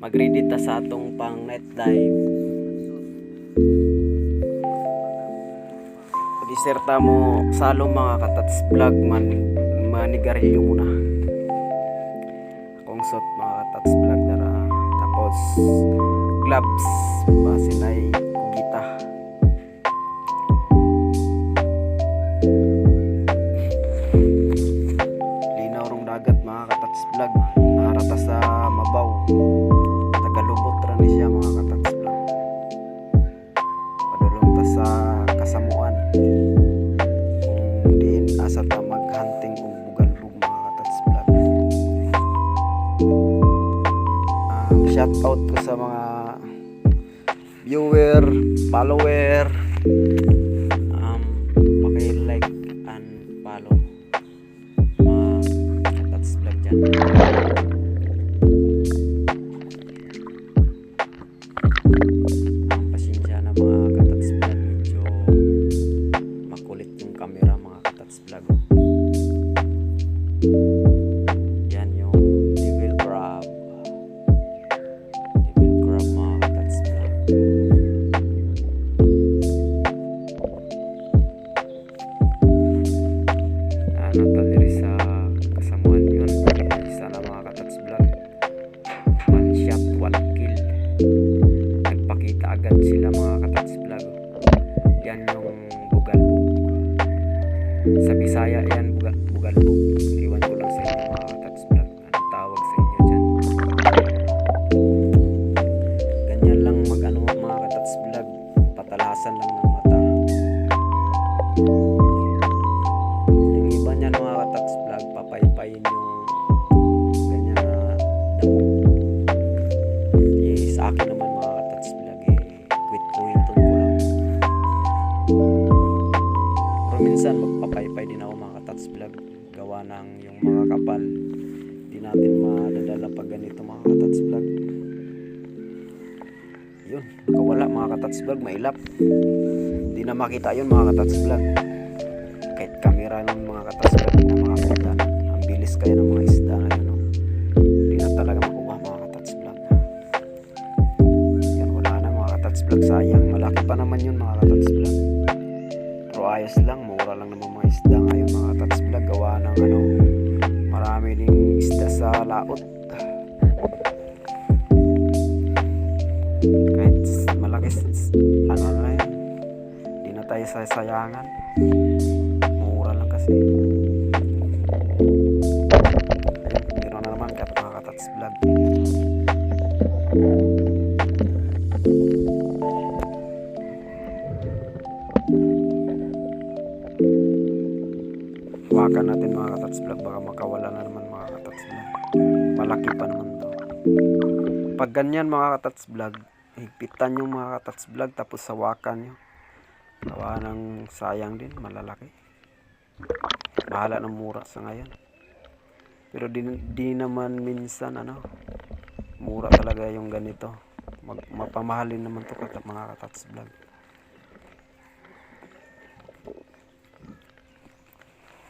Mag-ready ta sa atong pang night dive. Diserta mo salong mga katats vlog manigarilyo muna. Akong suot mga katats vlog dara. Tapos gloves basin ay kugita. Linaw rong dagat mga katats vlog. Narata sa mabaw. Tagalubot ra ni siya mga katats vlog. Padulong ta sa kasamuan. Kung diin asa ta maghunting og bugalbog mga katats vlog. Shout out ko sa mga viewer, follower. Paki-like and follow mga katats vlog dyan. Pasensya na mga katats vlog, medyo makulit yung camera mga katats vlog. Yan yung devil crab mga katats vlog. Nata diri sa kasamuan yun, isa na mga katats vlog. One shot, one kill. Nagpakita agad sila mga katats vlog. Yan yung bugalbog. Sa Bisaya yan bugalbog. Iwan ko lang sa inyo mga katats vlog. Anong tawag sa inyo dyan? Ganyan lang mag-ano mga katats vlog. Patalasan lang ng mata. Yung iba niyan mga katats vlog, papaypayin yung ganyan na damo. Sa akin naman mga katats vlog, quit-quitton ko lang. Pero minsan magpapaypay din ako mga katats vlog. Gawa ng yung mga kapal. Di natin madadala pag ganito mga katats vlog. Yun, nakawala mga katats vlog, mailap. Di na makita yun mga katats vlog. Kahit camera ng mga katats vlog, di na makakita. Ang bilis kaya ng mga isda na yun. No? Di na talaga makuha mga katats vlog. Yan, wala na mga katats vlog. Sayang, malaki pa naman yun mga katats vlog. Pero ayos lang, mura lang naman mga isda ngayon mga katats vlog. Gawa ng marami ding isda sa laot. Kahit malaki na yun, di na tayo sasayangan. Mura lang kasi. Ayun, meron na naman kahit mga katats vlog. Hawakan natin mga katats vlog, baka makawala na naman mga katats vlog. Malaki pa naman to. Pag ganyan mga katats vlog, higpitan yung mga katats vlog, tapos hawakan nyo. Gawa ng sayang din, malalaki. Bahala ng mura sa ngayon. Pero di naman minsan mura talaga yung ganito. Mapamahalin naman to mga katats vlog.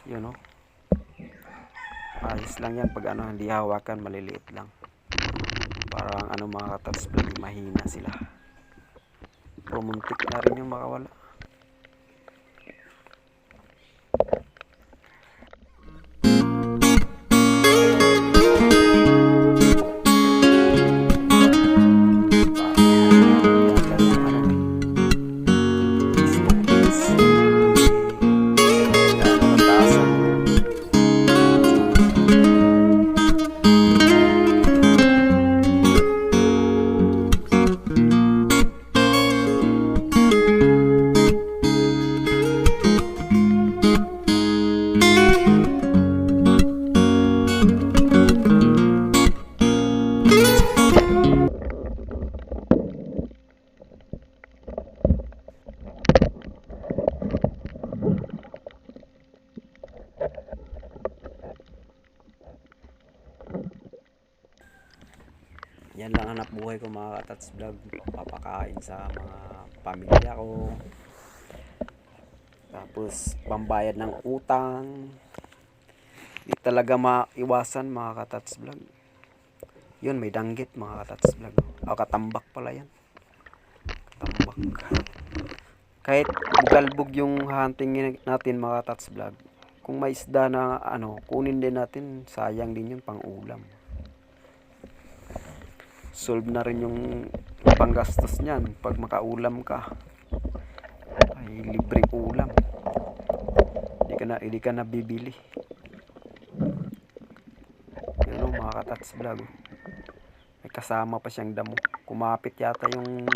Yun ayos lang yan pag hindi hawakan, maliliit lang. Parang mga katats vlog, mahina sila. Pero muntik na rin yung makawala. Yan lang hanap buhay ko mga katats vlog. Papakain sa mga pamilya ko. Tapos pambayad ng utang. Di talaga maiwasan mga katats vlog. Yun, may danggit mga katats vlog. O, katambak pala yan. Katambak. Kahit bugalbog yung hunting natin mga katats vlog, kung may isda na kunin din natin, sayang din yun pang ulam. Solve na rin yung panggastos niyan pag makaulam ka. Ay libreng ulam. Hindi ka na bibili. Yun mga katats vlog. May kasama pa siyang damo. Kumapit yata yung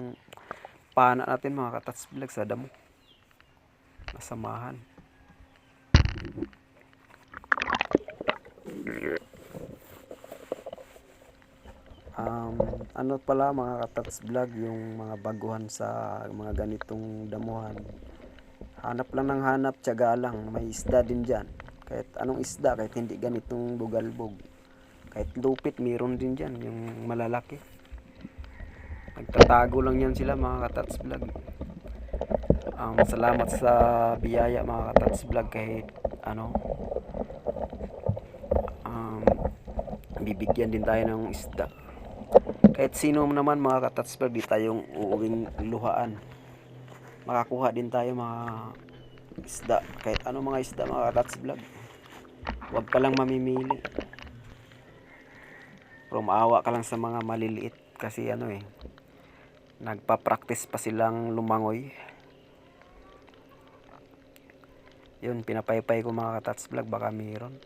pana natin mga katats vlog sa damo. Nasamahan. Ano pala mga katats vlog, yung mga baguhan sa mga ganitong damuhan, hanap lang ng hanap, tiyaga lang. May isda din dyan, kahit anong isda, kahit hindi ganitong bugalbog, kahit lupit meron din dyan, yung malalaki. Nagtatago lang yan sila mga katats vlog. Salamat sa biyaya mga katats vlog, kahit bibigyan din tayo ng isda. Kahit sino naman mga katats vlog, di tayong uuwing luhaan. Makakuha din tayo mga isda. Kahit ano mga isda mga katats vlog. Huwag ka lang mamimili. Pero maawa ka lang sa mga maliliit. Kasi nagpa-practice pa silang lumangoy. Yun, pinapaypay ko mga katats vlog, baka mayroon.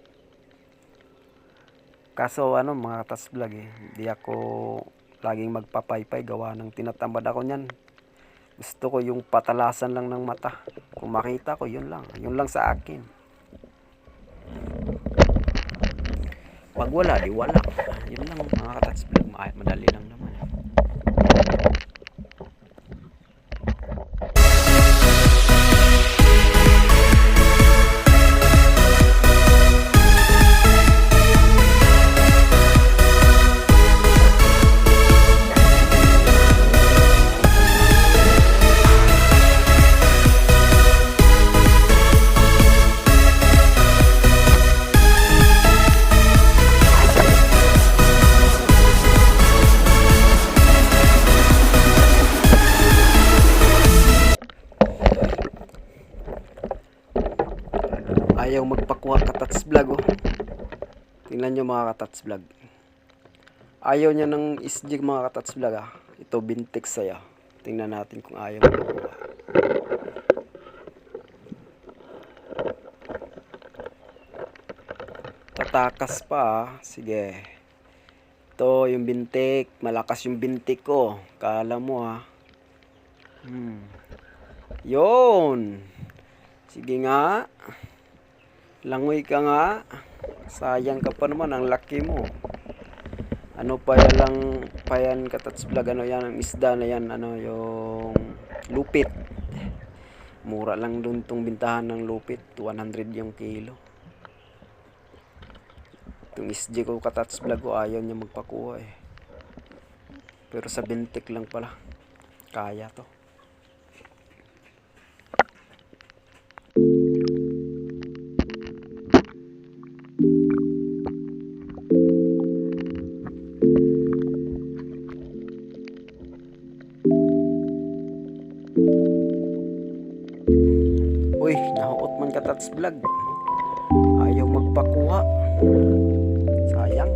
Kaso mga katats vlog di ako laging magpapaypay, gawa ng tinatamad ako niyan. Gusto ko yung patalasan lang ng mata. Kung makita ko, yun lang sa akin. Pag wala, di wala. Yun lang mga katats vlog, madali lang naman. Ayaw magpakuha katats vlog Tingnan nyo mga katats vlog. Ayaw niya ng isjig mga katats vlog Ito bintik saya. Tingnan natin kung ayaw magpakuha. Tatakas pa Sige. Ito yung bintik. Malakas yung bintik ko. Kala mo Yun. Sige nga. Langoy ka nga. Sayang ka pa naman, ang laki mo. Ano pa yan katats vlog, yan ang isda na yan, yung lupit. Mura lang dun tong bintahan ng lupit, 100 yung kilo. Itong isda ko katats vlog ayaw niya magpakuha Pero sa bintik lang pala, kaya to. Uy, nahuot man katats vlog. Ayaw magpakuha. Sayang.